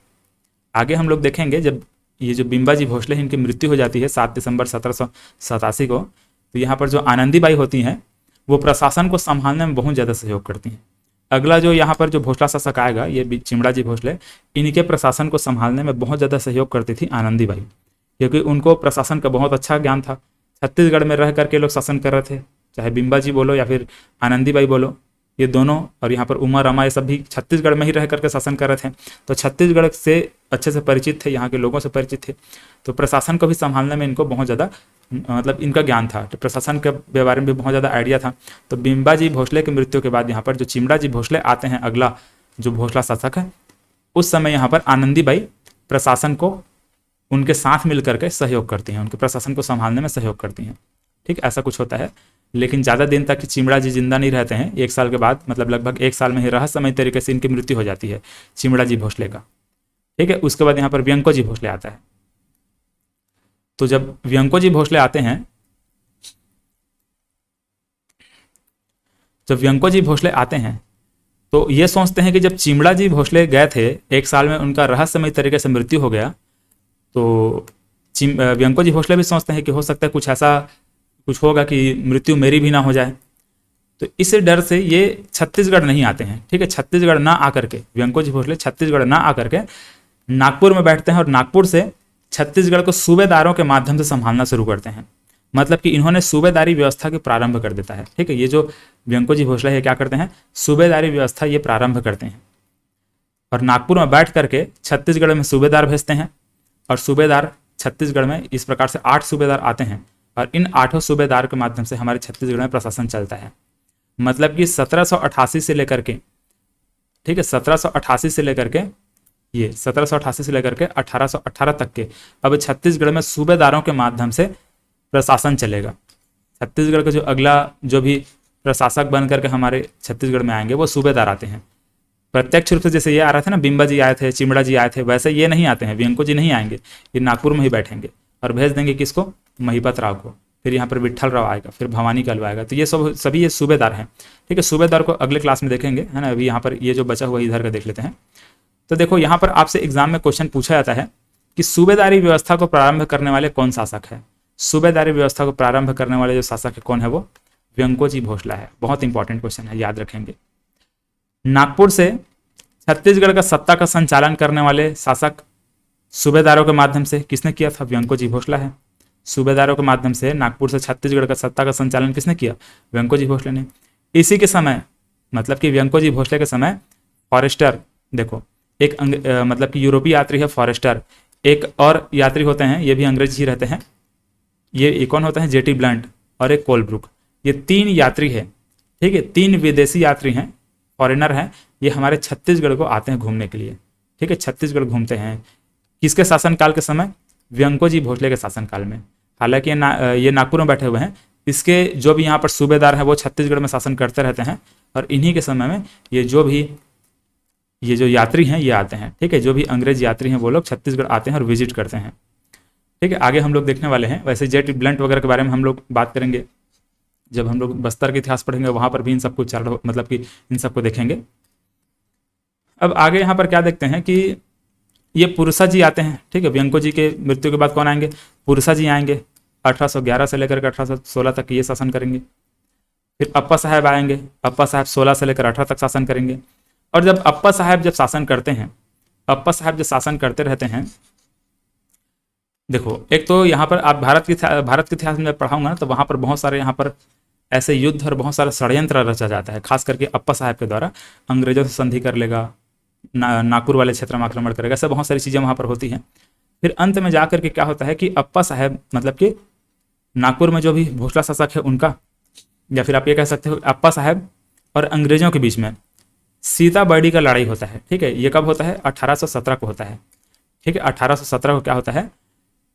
आगे हम लोग देखेंगे। जब ये जो बिम्बाजी भोसले हैं इनकी मृत्यु हो जाती है 7 दिसंबर 1787 को, तो यहाँ पर जो आनंदीबाई होती हैं वो प्रशासन को संभालने में बहुत ज़्यादा सहयोग करती हैं। अगला जो यहाँ पर जो भोसला शासक आएगा, ये चिमड़ाजी भोसले, इनके प्रशासन को संभालने में बहुत ज़्यादा सहयोग करती थी आनंदीबाई, क्योंकि उनको प्रशासन का बहुत अच्छा ज्ञान था। छत्तीसगढ़ में रह करके लोग शासन कर रहे थे, चाहे बिम्बाजी बोलो या फिर आनंदीबाई बोलो, ये दोनों, और यहाँ पर उमा रमा, ये सब भी छत्तीसगढ़ में ही रह करके शासन कर रहे थे। तो छत्तीसगढ़ से अच्छे से परिचित थे, यहाँ के लोगों से परिचित थे, तो प्रशासन को भी संभालने में इनको बहुत ज़्यादा मतलब इनका ज्ञान था, तो प्रशासन के बारे में भी बहुत ज़्यादा आइडिया था। तो बिम्बाजी भोसले की मृत्यु के बाद यहाँ पर जो चिमड़ाजी भोसले आते हैं, अगला जो भोसला शासक है, उस समय यहाँ पर आनंदीबाई प्रशासन को उनके साथ मिल करके सहयोग करती हैं, उनके प्रशासन को संभालने में सहयोग करती हैं, ठीक, ऐसा कुछ होता है। लेकिन ज़्यादा दिन तक चिमड़ा जी जिंदा नहीं रहते हैं, 1 साल के बाद, मतलब लगभग 1 साल में ही रहस्यमय तरीके से इनकी मृत्यु हो जाती है चिमड़ा जी भोसले का, ठीक है। उसके बाद यहाँ पर व्यंको जी भोसले आता है। तो जब व्यंको जी भोसले आते हैं, जब व्यंको जी भोसले आते हैं तो ये सोचते हैं कि जब चिमड़ा जी भोसले गए थे 1 साल में उनका रहस्यमय तरीके से मृत्यु हो गया, तो व्यंको जी भोसले भी सोचते हैं कि हो सकता है कुछ ऐसा कुछ होगा कि मृत्यु मेरी भी ना हो जाए। तो इस डर से ये छत्तीसगढ़ नहीं आते हैं, ठीक है। छत्तीसगढ़ ना आकर के व्यंको जी भोसले छत्तीसगढ़ ना आकर के नागपुर में बैठते हैं और नागपुर से छत्तीसगढ़ को सूबेदारों के माध्यम से संभालना शुरू करते हैं। मतलब कि इन्होंने सूबेदारी व्यवस्था की प्रारंभ कर देता है, ठीक है। ये जो व्यंको जी भोसले है क्या करते हैं? सूबेदारी व्यवस्था ये प्रारंभ करते हैं और नागपुर में बैठ करके छत्तीसगढ़ में सूबेदार भेजते हैं। और सूबेदार छत्तीसगढ़ में इस प्रकार से 8 सूबेदार आते हैं और इन 8 सूबेदार के माध्यम से हमारे छत्तीसगढ़ में प्रशासन चलता है। मतलब कि 1788 से लेकर के, ठीक है, 1788 से लेकर के 1818 तक के अब छत्तीसगढ़ में सूबेदारों के माध्यम से प्रशासन चलेगा। छत्तीसगढ़ का जो अगला जो भी प्रशासक बन करके हमारे छत्तीसगढ़ में आएंगे वो सूबेदार आते हैं। प्रत्यक्ष रूप से जैसे ये आ रहे थे ना, बिम्बा जी आए थे, चिमड़ा जी आए थे, वैसे ये नहीं आते हैं, व्यंको जी नहीं आएंगे, ये नागपुर में ही बैठेंगे और भेज देंगे किसको? महिपत राव को। फिर यहाँ पर विट्ठल राव आएगा, फिर भवानी कालू आएगा। तो ये सभी ये सूबेदार हैं, ठीक है। सूबेदार को अगले क्लास में देखेंगे, है ना। अभी यहाँ पर ये जो बचा हुआ इधर का देख लेते हैं। तो देखो यहाँ पर आपसे एग्जाम में क्वेश्चन पूछा जाता है कि सूबेदारी व्यवस्था को प्रारंभ करने वाले कौन शासक है? सूबेदारी व्यवस्था को प्रारंभ करने वाले जो शासक है कौन है? वो व्यंको जी भोसला है। बहुत इंपॉर्टेंट क्वेश्चन है, याद रखेंगे। नागपुर से छत्तीसगढ़ का सत्ता का संचालन करने वाले शासक सूबेदारों के माध्यम से किसने किया था? व्यंको जी भोसला है। सूबेदारों के माध्यम से नागपुर से छत्तीसगढ़ का सत्ता का संचालन किसने किया? व्यंको जी भोसले ने। इसी के समय, मतलब कि व्यंको जी भोसले के समय फॉरेस्टर, देखो एक मतलब कि यूरोपीय यात्री है फॉरेस्टर, एक और यात्री होते हैं, ये भी अंग्रेज ही रहते हैं, ये कौन होते हैं? जेटी ब्लंट और एक कोलब्रुक। ये 3 यात्री है, ठीक है, 3 विदेशी यात्री हैं, फॉरेनर हैं, ये हमारे छत्तीसगढ़ को आते हैं घूमने के लिए, ठीक है। छत्तीसगढ़ घूमते हैं किसके शासनकाल के समय? व्यंको जी भोसले के शासनकाल में। हालांकि ये नागपुर में बैठे हुए हैं, इसके जो भी यहाँ पर सूबेदार हैं वो छत्तीसगढ़ में शासन करते रहते हैं और इन्हीं के समय में ये जो यात्री हैं ये आते हैं, ठीक है। जो भी अंग्रेज यात्री हैं वो लोग छत्तीसगढ़ आते हैं और विजिट करते हैं, ठीक है। आगे हम लोग देखने वाले हैं, वैसे जेट ब्लंट वगैरह के बारे में हम लोग बात करेंगे। जब हम लोग बस्तर के इतिहास पढ़ेंगे वहां पर भी इन सबको मतलब कि इन सबको देखेंगे। अब आगे यहाँ पर क्या देखते हैं कि ये पुरुषा जी आते हैं, ठीक है। व्यंको जी के मृत्यु के बाद कौन आएंगे? पुरुषा जी आएंगे। 1811 से लेकर के 1816 तक ये शासन करेंगे। फिर अप्पा साहब आएंगे। अप्पा साहब 16 से लेकर 18 तक शासन करेंगे। और जब अप्पा साहब जब शासन करते हैं, अप्पा साहब जब शासन करते रहते हैं, देखो एक तो यहाँ पर आप भारत के इतिहास में जब पढ़ाऊंगा ना तो वहाँ पर बहुत सारे यहाँ पर ऐसे युद्ध और बहुत सारा षड्यंत्र रचा जाता है, खास करके अप्पा साहब के द्वारा। अंग्रेजों से संधि कर लेगा, नागपुर वाले क्षेत्र में आक्रमण करेगा, ऐसे बहुत सारी चीज़ें वहाँ पर होती हैं। फिर अंत में जाकर के क्या होता है कि अप्पा साहब मतलब कि नागपुर में जो भी भोसला शासक है उनका, या फिर आप ये कह सकते हो अप्पा साहब और अंग्रेजों के बीच में सीताबर्डी का लड़ाई होता है, ठीक है। ये कब होता है? 1817 को होता है, ठीक है। 1817 को क्या होता है?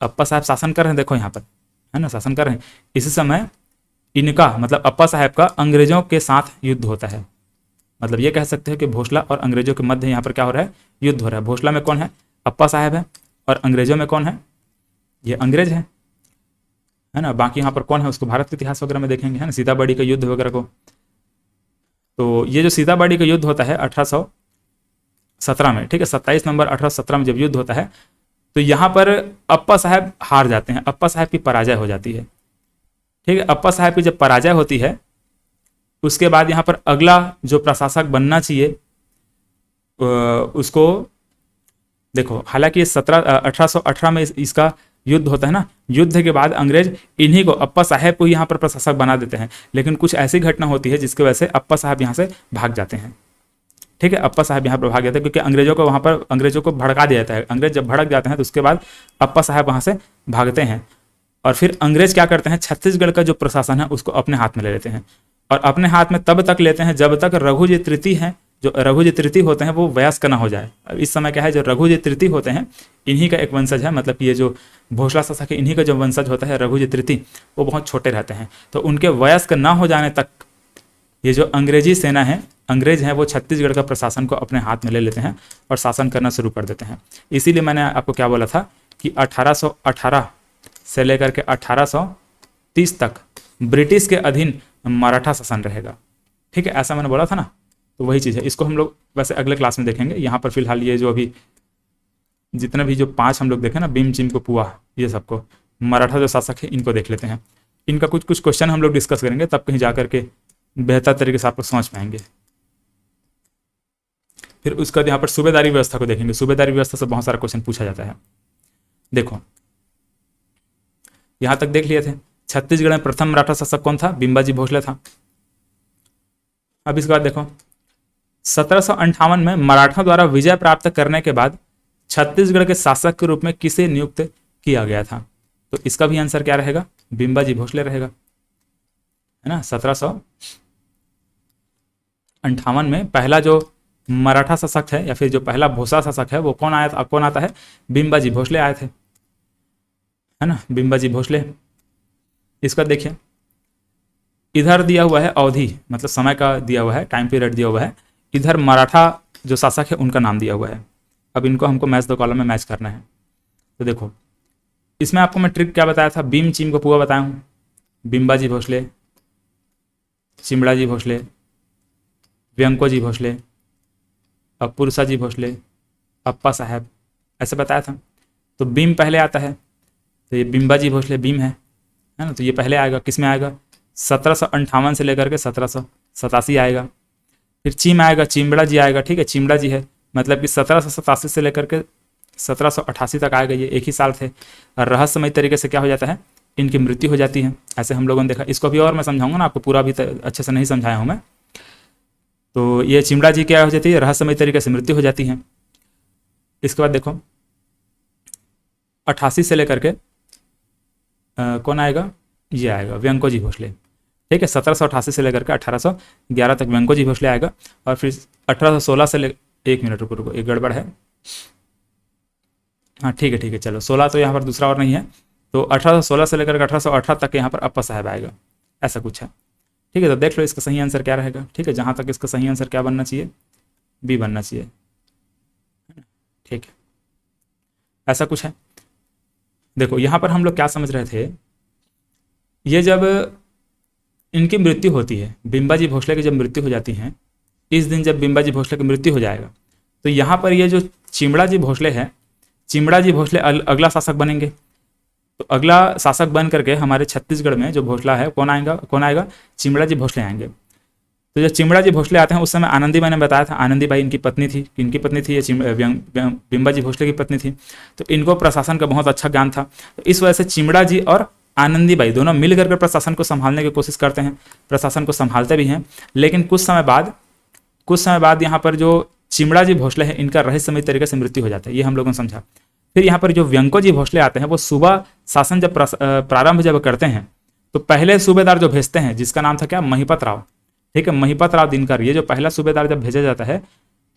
अप्पा साहब शासन कर रहे हैं, देखो यहाँ पर है ना, शासन कर रहे हैं। इसी समय इनका मतलब अप्पा साहब का अंग्रेजों के साथ युद्ध होता है। मतलब ये कह सकते हैं कि भोसला और अंग्रेजों के मध्य यहाँ पर क्या हो रहा है? युद्ध हो रहा है। भोसला में कौन है? अप्पा साहब है। और अंग्रेजों में कौन है? ये अंग्रेज है ना। बाकी यहाँ पर कौन है उसको भारत के इतिहास वगैरह में देखेंगे, है ना, सीताबर्डी का युद्ध वगैरह को। तो ये जो सीताबर्डी का युद्ध होता है 1817 में, ठीक है, 27 नवंबर 1817 में जब युद्ध होता है तो यहाँ पर अप्पा साहब हार जाते हैं, अप्पा साहब की पराजय हो जाती है, ठीक है। अप्पा साहब की जब पराजय होती है उसके बाद यहाँ पर अगला जो प्रशासक बनना चाहिए उसको देखो, हालांकि 1818 में इसका युद्ध होता है ना। युद्ध के बाद अंग्रेज इन्हीं को, अप्पा साहब को यहाँ पर प्रशासक बना देते हैं, लेकिन कुछ ऐसी घटना होती है जिसकी वजह से अप्पा साहब यहाँ से भाग जाते हैं, ठीक है। अप्पा साहब यहाँ पर भाग जाते हैं क्योंकि अंग्रेजों को वहाँ पर अंग्रेजों को भड़का दिया जाता है। अंग्रेज जब भड़क जाते हैं तो उसके बाद अप्पा साहब वहाँ से भागते हैं और फिर अंग्रेज क्या करते हैं, छत्तीसगढ़ का जो प्रशासन है उसको अपने हाथ में ले लेते हैं। और अपने हाथ में तब तक लेते हैं जब तक रघुजी तृतीय हैं, जो रघुजी तृतीय होते हैं वो वयस्क ना हो जाए। अब इस समय क्या है, जो रघुजी तृतीय होते हैं इन्हीं का एक वंशज है, मतलब ये जो भोसला शासक है इन्हीं का जो वंशज होता है रघुजी तृतीय, वो बहुत छोटे रहते हैं। तो उनके वयस्क ना हो जाने तक ये जो अंग्रेजी सेना है, अंग्रेज हैं, वो छत्तीसगढ़ का प्रशासन को अपने हाथ में ले लेते हैं और शासन करना शुरू कर देते हैं। इसीलिए मैंने आपको क्या बोला था कि 1818 से लेकर के 1830 तक ब्रिटिश के अधीन मराठा शासन रहेगा, ठीक है, ऐसा मैंने बोला था ना। तो वही चीज़ है, इसको हम लोग वैसे अगले क्लास में देखेंगे। यहाँ पर फिलहाल ये जो अभी जितने भी जो 5 हम लोग देखें ना, भीम चिम को पुआ, ये सबको मराठा जो शासक है इनको देख लेते हैं। इनका कुछ कुछ क्वेश्चन हम लोग डिस्कस करेंगे, तब कहीं जा करके बेहतर तरीके से आप लोग समझ पाएंगे। फिर उसके बाद यहाँ पर सूबेदारी व्यवस्था को देखेंगे। सूबेदारी व्यवस्था से बहुत सारा क्वेश्चन पूछा जाता है। देखो यहाँ तक देख लिए थे। छत्तीसगढ़ में प्रथम मराठा शासक कौन था? बिम्बाजी भोसले था। अब इसके बाद देखो 1758 में मराठा द्वारा विजय प्राप्त करने के बाद छत्तीसगढ़ के शासक के रूप में किसे नियुक्त किया गया था? तो इसका भी आंसर क्या रहेगा? बिम्बाजी भोसले रहेगा, है ना। 1758 में पहला जो मराठा शासक है या फिर जो पहला भोसला शासक है वो कौन आता है? बिम्बाजी भोसले आए थे, है ना, बिम्बाजी भोसले। इसका देखिए इधर दिया हुआ है अवधि, मतलब समय का दिया हुआ है, टाइम पीरियड दिया हुआ है। इधर मराठा जो शासक है उनका नाम दिया हुआ है। अब इनको हमको मैच द कॉलम में मैच करना है। तो देखो इसमें आपको मैं ट्रिक क्या बताया था, भीम चिम को पुआ बताया हूँ, बिम्बाजी भोसले, चिमड़ाजी भोसले, व्यंकोजी भोसले, पुरुषाजी भोसले, अप्पा साहब, ऐसे बताया था। तो भीम पहले आता है, तो ये बिम्बाजी भोसले भीम है ना। तो ये पहले आएगा, किस में आएगा? 1758 से लेकर के 1787 आएगा। फिर चिम आएगा, चिमड़ा जी आएगा, ठीक है, चिमड़ा जी है, मतलब कि 1787 से लेकर के 1788 तक आएगा। ये एक ही साल थे। और रहस्यमय तरीके से क्या हो जाता है, इनकी मृत्यु हो जाती है, ऐसे हम लोगों ने देखा। इसको भी और मैं समझाऊंगा ना आपको, पूरा भी अच्छे से नहीं समझाया हूँ मैं। तो ये चिमड़ा जी क्या हो जाती है, रहस्यमय तरीके से मृत्यु हो जाती है। इसके बाद देखो 88 से लेकर के कौन आएगा, ये आएगा व्यंकोजी भोसले, ठीक है। 1788 से लेकर के 1811 तक व्यंकोजी भोसले आएगा। और फिर 1816 से एक मिनट रुको, एक गड़बड़ है, हाँ ठीक है चलो, 16 तो यहाँ पर दूसरा और नहीं है। तो 1816 से लेकर के 1818 तक यहाँ पर अप्पा साहब आएगा, ऐसा कुछ है, ठीक है। तो देख लो इसका सही आंसर क्या रहेगा, ठीक है। जहाँ तक इसका सही आंसर क्या बनना चाहिए, बी बनना चाहिए, ठीक है, ऐसा कुछ है। देखो यहाँ पर हम लोग क्या समझ रहे थे, ये जब इनकी मृत्यु होती है, बिंबाजी भोसले की जब मृत्यु हो जाती है, इस दिन जब बिंबाजी भोसले की मृत्यु हो जाएगा, तो यहाँ पर ये जो चिमड़ाजी भोसले हैं, चिमड़ाजी भोसले अगला शासक बनेंगे। तो अगला शासक बन करके हमारे छत्तीसगढ़ में जो भोसला है कौन आएगा? चिमड़ाजी भोसले आएंगे। तो जब चिमड़ाजी भोसले आते हैं उस समय आनंदीबाई ने बताया था, आनंदीबाई इनकी पत्नी थी, इनकी पत्नी थी, ये बिंबाजी भोसले की पत्नी थी। तो इनको प्रशासन का बहुत अच्छा ज्ञान था। तो इस वजह से चिमड़ाजी और आनंदीबाई दोनों मिल करके प्रशासन को संभालने की कोशिश करते हैं, प्रशासन को संभालते भी हैं। लेकिन कुछ समय बाद यहाँ पर जो चिमड़ाजी भोसले हैं इनका रहस्यमय तरीके से मृत्यु हो जाता है, ये हम लोगों ने समझा। फिर यहाँ पर जो व्यंकोजी भोसले आते हैं वो सूबा शासन जब प्रारंभ जब करते हैं तो पहले सूबेदार जो भेजते हैं जिसका नाम था क्या? महिपत राव। ठीक है, महिपत राव दिनकर, ये जो पहला सूबेदार जब भेजा जाता है,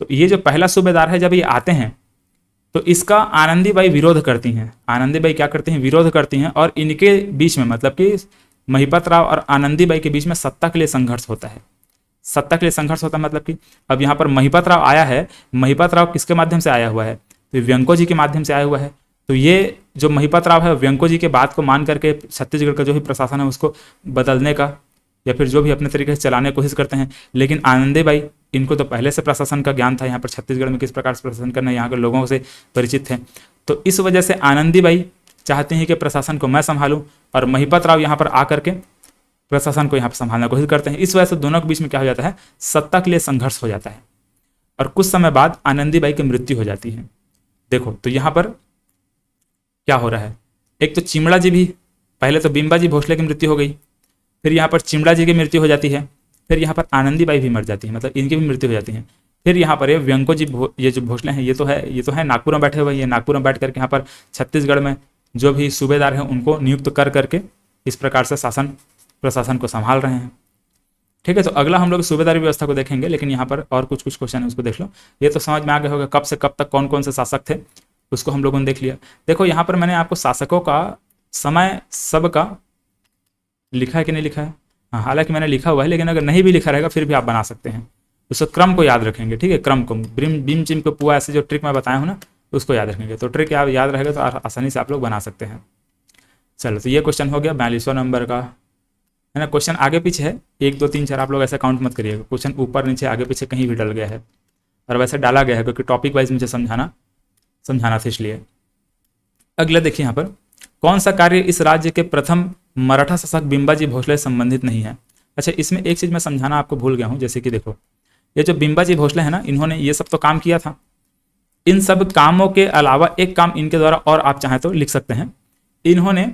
तो ये जो पहला सूबेदार है जब ये आते हैं तो इसका आनंदीबाई विरोध करती हैं। आनंदीबाई क्या करती हैं? विरोध करती हैं। और इनके बीच में मतलब कि महिपत राव और आनंदीबाई के बीच में सत्ता के लिए संघर्ष होता है। सत्ता के लिए संघर्ष होता है मतलब कि अब यहाँ पर महिपत राव आया है, महिपत राव किसके माध्यम से आया हुआ है? तो व्यंको जी के माध्यम से आया हुआ है। तो ये जो महिपत राव है व्यंको जी के बात को मान करके छत्तीसगढ़ का जो भी प्रशासन है उसको बदलने का या फिर जो भी अपने तरीके से चलाने की कोशिश करते हैं। लेकिन आनंदीबाई, इनको तो पहले से प्रशासन का ज्ञान था, यहाँ पर छत्तीसगढ़ में किस प्रकार से प्रशासन करना है यहाँ के लोगों से परिचित थे। तो इस वजह से आनंदीबाई चाहती हैं कि प्रशासन को मैं संभालूं और महिपत राव यहाँ पर आकर के प्रशासन को यहाँ पर संभालने की कोशिश करते हैं। इस वजह से दोनों के बीच में क्या हो जाता है? सत्ता के लिए संघर्ष हो जाता है। और कुछ समय बाद आनंदीबाई की मृत्यु हो जाती है। देखो तो यहाँ पर क्या हो रहा है? एक तो चिमड़ा जी भी, पहले तो बिंबाजी भोसले की मृत्यु हो गई, फिर यहाँ पर चिमड़ा जी की मृत्यु हो जाती है, फिर यहाँ पर आनंदीबाई भी मर जाती है, मतलब इनकी भी मृत्यु हो जाती है। फिर यहाँ पर ये व्यंको जी ये जो भोसले हैं ये तो है नागपुर में बैठे हुए, ये नागपुर में बैठ करके यहाँ पर छत्तीसगढ़ में जो भी सूबेदार हैं उनको नियुक्त कर करके इस प्रकार से प्रशासन को संभाल रहे हैं। ठीक है, तो अगला हम लोग सूबेदारी व्यवस्था को देखेंगे, लेकिन यहाँ पर और कुछ क्वेश्चन है उसको देख लो। ये तो समझ में आ गया होगा कब से कब तक कौन कौन से शासक थे, उसको हम लोगों ने देख लिया। देखो यहाँ पर मैंने आपको शासकों का समय सबका लिखा है कि नहीं लिखा है? हाँ, हालांकि मैंने लिखा हुआ है, लेकिन अगर नहीं भी लिखा रहेगा फिर भी आप बना सकते हैं। उसको क्रम को याद रखेंगे। ठीक है, क्रम को बिम चिम को पुआ ऐसे जो ट्रिक मैं बताया हूँ ना उसको याद रखेंगे। तो ट्रिक याद रहेगा तो आसानी से आप लोग बना सकते हैं। चलो, तो ये क्वेश्चन हो गया 42वां नंबर का, है ना। क्वेश्चन आगे पीछे है 1 2 3 4, आप लोग ऐसा काउंट मत करिएगा। क्वेश्चन ऊपर नीचे आगे पीछे कहीं भी डल गया है, और वैसे डाला गया है क्योंकि टॉपिक वाइज मुझे समझाना था इसलिए। अगला देखिए यहाँ पर, कौन सा कार्य इस राज्य के प्रथम मराठा शासक बिंबाजी भोसले से संबंधित नहीं है? अच्छा, इसमें एक चीज मैं समझाना आपको भूल गया हूँ। जैसे कि देखो, ये जो बिंबाजी भोसले हैं ना, इन्होंने ये सब तो काम किया था। इन सब कामों के अलावा एक काम इनके द्वारा और आप चाहें तो लिख सकते हैं। इन्होंने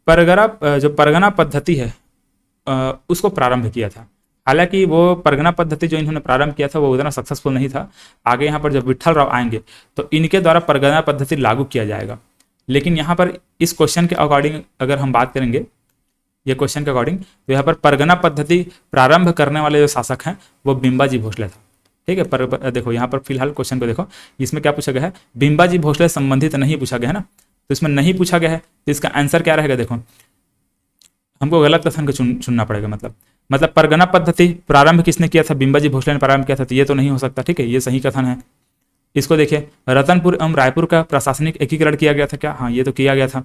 परगना पद्धति है उसको प्रारंभ किया था। हालांकि वो परगना पद्धति जो इन्होंने प्रारंभ किया था वो उतना सक्सेसफुल नहीं था। आगे यहाँ पर जब विट्ठल राव आएंगे तो इनके द्वारा परगना पद्धति लागू किया जाएगा। लेकिन यहाँ पर इस क्वेश्चन के अकॉर्डिंग अगर हम बात करेंगे, ये क्वेश्चन के अकॉर्डिंग, तो यहाँ पर परगना पद्धति प्रारंभ करने वाले जो शासक हैं वो बिंबाजी भोसले था। ठीक है, पर देखो यहाँ पर फिलहाल क्वेश्चन को देखो, इसमें क्या पूछा गया है? बिंबाजी भोसले संबंधित नहीं पूछा गया है ना, तो इसमें नहीं पूछा गया है तो इसका आंसर क्या रहेगा? देखो, हमको गलत कथन को चुनना पड़ेगा। मतलब परगना पद्धति प्रारंभ किसने किया था? बिंबाजी भोसले ने प्रारंभ किया था, तो ये तो नहीं हो सकता। ठीक है, ये सही कथन है। इसको देखिए, रतनपुर एवं रायपुर का प्रशासनिक एकीकरण किया गया था क्या? हाँ, ये तो किया गया था,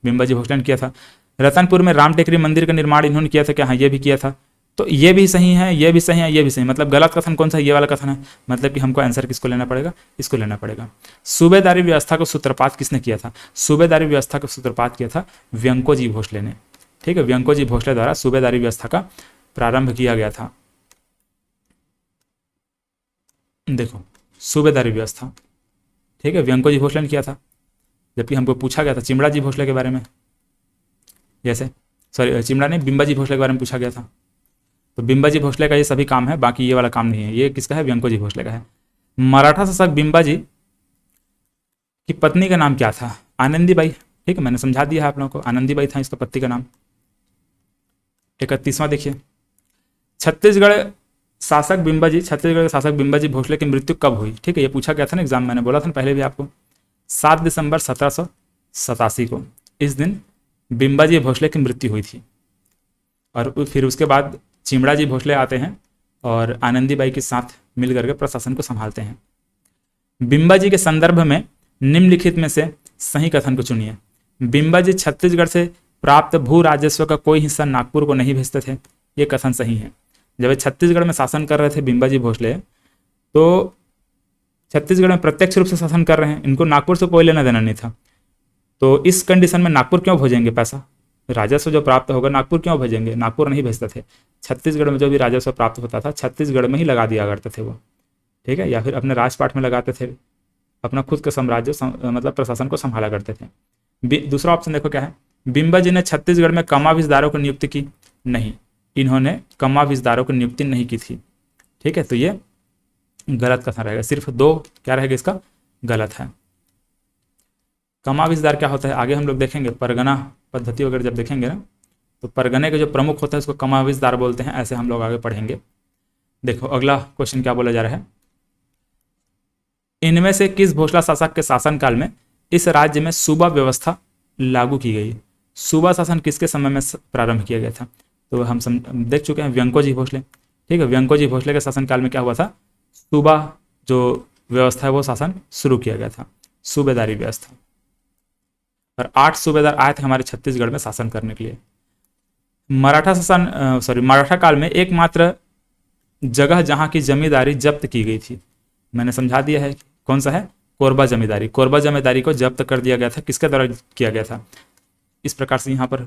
बिंबाजी भोसले ने किया था। रतनपुर में राम टेकरी मंदिर का निर्माण इन्होंने किया था क्या? हाँ, ये भी किया था। तो ये भी सही है, ये भी सही है, ये भी सही। मतलब गलत कथन कौन सा? ये वाला कथन है। मतलब कि हमको आंसर किसको लेना पड़ेगा? इसको लेना पड़ेगा। सूबेदारी व्यवस्था को सूत्रपात किसने किया था? सूबेदारी व्यवस्था को सूत्रपात किया था व्यंको जी भोसले ने। ठीक है, व्यंको जी भोसले द्वारा सूबेदारी व्यवस्था का प्रारंभ किया गया था। देखो, सूबेदारी व्यवस्था, ठीक है, व्यंको जी भोसले ने किया था। जबकि हमको पूछा गया था चिमड़ा जी भोसले के बारे में, जैसे सॉरी चिमड़ा नहीं, बिंबाजी भोसले के बारे में पूछा गया था। तो बिंबाजी भोसले का ये सभी काम है, बाकी ये वाला काम नहीं है। ये किसका है? व्यंको जी भोसले का है। मराठा शासक बिंबाजी की पत्नी का नाम क्या था? आनंदीबाई। ठीक है, मैंने समझा दिया है आप लोगों को, आनंदीबाई था इसका पति का नाम। 31वां देखिए, छत्तीसगढ़ के शासक बिंबाजी भोसले की मृत्यु कब हुई? ठीक है, ये पूछा गया था ना एग्जाम, मैंने बोला था ना पहले भी आपको, 7 दिसंबर 1787 को इस दिन बिंबाजी भोसले की मृत्यु हुई थी। और फिर उसके बाद चिमड़ा जी भोसले आते हैं और आनंदीबाई के साथ मिल करके प्रशासन को संभालते हैं। बिंबाजी के संदर्भ में निम्नलिखित में से सही कथन को चुनिए। बिंबाजी छत्तीसगढ़ से प्राप्त भू राजस्व का कोई हिस्सा नागपुर को नहीं भेजते थे। ये कथन सही है। जब ये छत्तीसगढ़ में शासन कर रहे थे बिम्बाजी भोसले, तो छत्तीसगढ़ में प्रत्यक्ष रूप से शासन कर रहे हैं, इनको नागपुर से कोई लेना देना नहीं था। तो इस कंडीशन में नागपुर क्यों भेजेंगे पैसा? राजस्व जो प्राप्त होगा नागपुर क्यों भेजेंगे? नागपुर नहीं भेजते थे। छत्तीसगढ़ में जो भी राजस्व प्राप्त होता था छत्तीसगढ़ में ही लगा दिया करते थे वो, ठीक है, या फिर अपने राजपाट में लगाते थे, अपना खुद का साम्राज्य मतलब प्रशासन को संभाला करते थे। दूसरा ऑप्शन देखो क्या है, बिम्बाजी ने छत्तीसगढ़ में कमाविजदारों की नियुक्ति की? नहीं, इन्होंने कमाविजदारों की नियुक्ति नहीं की थी, ठीक है। तो ये गलत कथन रहेगा, सिर्फ 2 क्या रहेगा इसका गलत है। कमाविजदार क्या होता है आगे हम लोग देखेंगे, परगना पद्धति वगैरह जब देखेंगे ना, तो परगने के जो प्रमुख होता है उसको कमाविजदार बोलते हैं, ऐसे हम लोग आगे पढ़ेंगे। देखो अगला क्वेश्चन क्या बोला जा रहा है, इनमें से किस भोसला शासक के शासनकाल में इस राज्य में सूबा व्यवस्था लागू की गई? सूबा शासन किसके समय में प्रारंभ किया गया था? तो हम देख चुके हैं व्यंकोजी भोसले, ठीक है। व्यंकोजी भोसले के शासनकाल में क्या हुआ था, सूबा जो व्यवस्था है वो शासन शुरू किया गया था, सूबेदारी व्यवस्था। और 8 सूबेदार आए थे हमारे छत्तीसगढ़ में शासन करने के लिए। मराठा काल में एकमात्र जगह जहां की जमींदारी जब्त की गई थी, मैंने समझा दिया है, कौन सा है, कोरबा जमींदारी। कोरबा जमींदारी को जब्त कर दिया गया था, किसके द्वारा किया गया था? इस प्रकार से यहाँ पर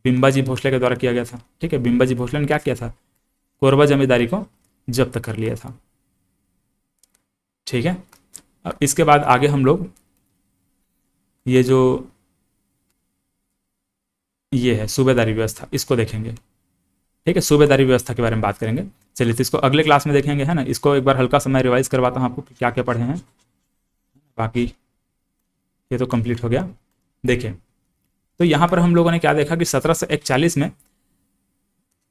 बिम्बाजी भोसले के द्वारा किया गया था, ठीक है। बिम्बाजी भोसले ने क्या किया था, कोरबा जमींदारी को जब्त कर लिया था, ठीक है। अब इसके बाद आगे हम लोग ये है सूबेदारी व्यवस्था, इसको देखेंगे, ठीक है। सूबेदारी व्यवस्था के बारे में बात करेंगे। चलिए तो इसको अगले क्लास में देखेंगे, है ना। इसको एक बार हल्का सा मैं रिवाइज करवाता हूँ आपको कि क्या क्या पढ़े हैं, बाकी ये तो कंप्लीट हो गया। देखिए तो यहाँ पर हम लोगों ने क्या देखा कि 1741 में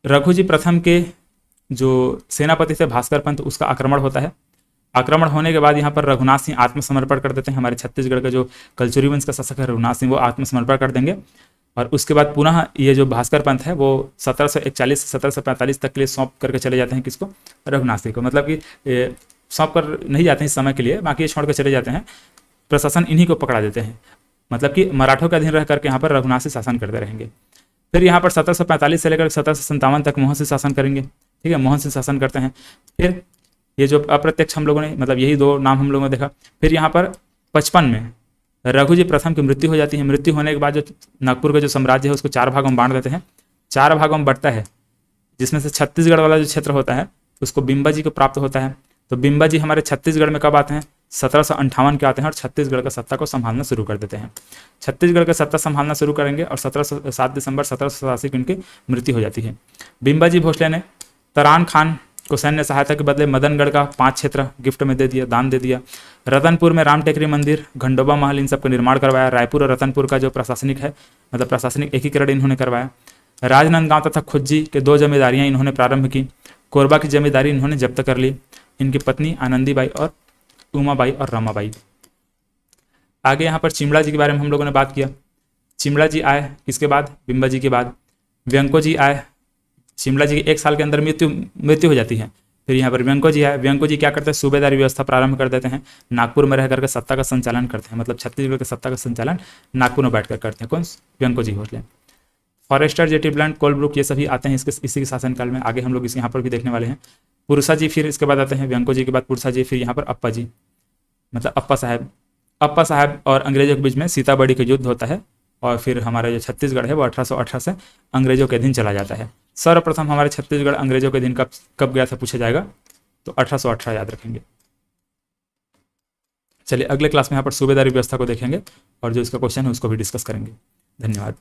रघुजी प्रथम के जो सेनापति थे भास्कर पंत, उसका आक्रमण होता है। आक्रमण होने के बाद यहाँ पर रघुनाथ सिंह आत्मसमर्पण कर देते हैं। हमारे छत्तीसगढ़ का जो कलचुरी वंश का शासक है रघुनाथ सिंह, वो आत्मसमर्पण कर देंगे। और उसके बाद पुनः ये जो भास्कर पंत है वो 1741 से 1745 तक के लिए सौंप करके चले जाते हैं, किसको, रघुनाथ सिंह को। मतलब कि सौंप कर नहीं जाते हैं इस समय के लिए, बाकी ये छोड़ कर चले जाते हैं, प्रशासन इन्हीं को पकड़ा देते हैं। मतलब कि मराठों के अधीन रह करके यहाँ पर रघुनाथ सिंह शासन करते रहेंगे। फिर यहाँ पर 1745 से लेकर 1757 तक मोहन सिंह शासन करेंगे, ठीक है। मोहन सिंह शासन करते हैं। फिर ये जो अप्रत्यक्ष हम लोगों ने, मतलब यही 2 नाम हम लोगों ने देखा। फिर यहाँ पर 55 में रघुजी प्रथम की मृत्यु हो जाती है। मृत्यु होने के बाद जो नागपुर का जो साम्राज्य है उसको 4 भागों में बांट देते हैं। 4 भागों में बढ़ता है, जिसमें से छत्तीसगढ़ वाला जो क्षेत्र होता है उसको बिम्बाजी को प्राप्त होता है। तो बिम्बाजी हमारे छत्तीसगढ़ में कब आते हैं, 1758 के आते हैं और छत्तीसगढ़ का सत्ता को संभालना शुरू कर देते हैं। छत्तीसगढ़ का सत्ता संभालना शुरू करेंगे और 7 दिसंबर 1787 की उनकी मृत्यु हो जाती है। बिम्बाजी भोसले ने तरान खान को सैन्य सहायता के बदले मदनगढ़ का 5 क्षेत्र गिफ्ट में दे दिया, दान दे दिया। रतनपुर में राम टेकरी मंदिर, घंडोबा महल, इन सब का निर्माण करवाया। रायपुर और रतनपुर का जो प्रशासनिक है, मतलब प्रशासनिक एकीकरण इन्होंने करवाया। राजनांदगांव तथा खुज्जी के 2 जमींदारियां इन्होंने प्रारंभ की। कोरबा की जमींदारी इन्होंने जब्त कर ली। इनकी पत्नी आनंदीबाई और उमाबाई और रमाबाई। आगे यहाँ पर चिमड़ा जी के बारे में हम लोगों ने बात किया। चिमड़ा जी आए किसके बाद, बिम्बाजी के बाद। व्यंको जी आए, चिमड़ा जी की 1 साल के अंदर मृत्यु हो जाती है। फिर यहाँ पर व्यंको जी आए। व्यंको जी क्या करते हैं, सूबेदारी व्यवस्था प्रारंभ कर देते हैं। नागपुर में रह करके सत्ता का संचालन करते हैं, मतलब छत्तीसगढ़ की सत्ता का संचालन नागपुर में बैठकर करते हैं। कौन, Vyanko ji Bhosale. Forrester, J T Bland, Colebrooke, ये सभी आते हैं इसी के शासनकाल में। आगे हम लोग यहाँ पर भी देखने वाले हैं। पुरसा जी फिर इसके बाद आते हैं, व्यंको जी के बाद पुरसा जी, फिर यहाँ पर अप्पा जी, मतलब अप्पा साहब और अंग्रेजों के बीच में सीताबड़ी का युद्ध होता है। और फिर हमारा जो छत्तीसगढ़ है वो 1818 से अंग्रेजों के अधीन चला जाता है। सर्वप्रथम हमारे छत्तीसगढ़ अंग्रेजों के अधीन कब गया था पूछा जाएगा, तो 1818 याद रखेंगे। चलिए अगले क्लास में यहाँ पर सूबेदारी व्यवस्था को देखेंगे और जो इसका क्वेश्चन है उसको भी डिस्कस करेंगे। धन्यवाद।